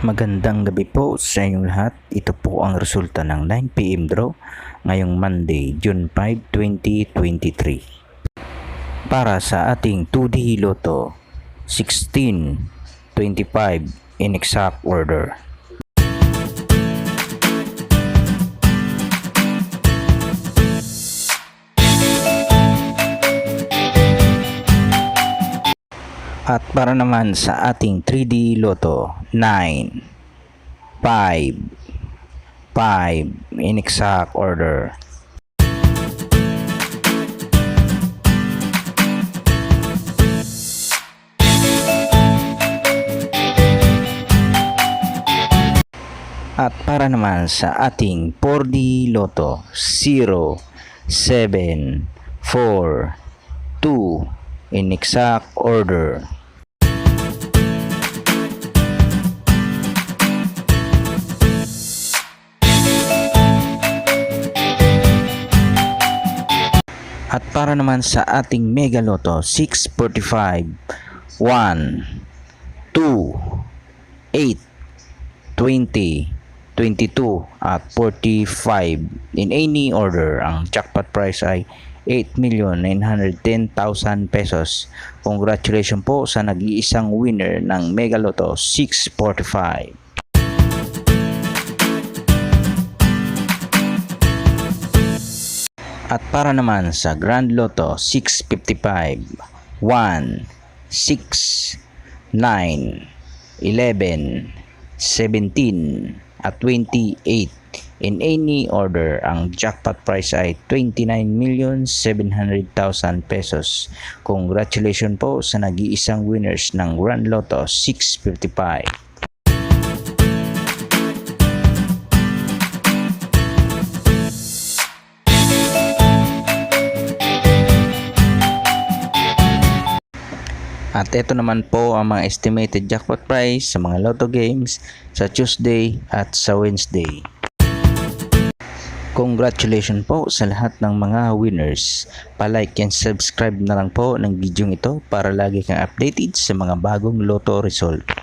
Magandang gabi po sa inyong lahat. Ito po ang resulta ng 9 PM draw ngayong Monday, June 5, 2023. Para sa ating 2D Lotto, 16, 25 in exact order. At para naman sa ating 3D Lotto, 9, 5, 5 in exact order. At para naman sa ating 4D Lotto, 0, 7, 4, 2 in exact order. At para naman sa ating Mega Lotto, 645, 1, 2, 8, 20, 22 at 45 in any order. Ang jackpot prize ay 8,910,000 pesos. Congratulations po sa nag-iisang winner ng Mega Lotto 645. At para naman sa Grand Lotto 655, 1, 6, 9, 11, 17 at 28 in any order. Ang jackpot prize ay 29,700,000 pesos. Congratulations po sa nag-iisang winners ng Grand Lotto 655. At ito naman po ang mga estimated jackpot price sa mga lotto games sa Tuesday at sa Wednesday. Congratulations po sa lahat ng mga winners. Pa-like and subscribe na lang po ng video ito para lagi kang updated sa mga bagong lotto result.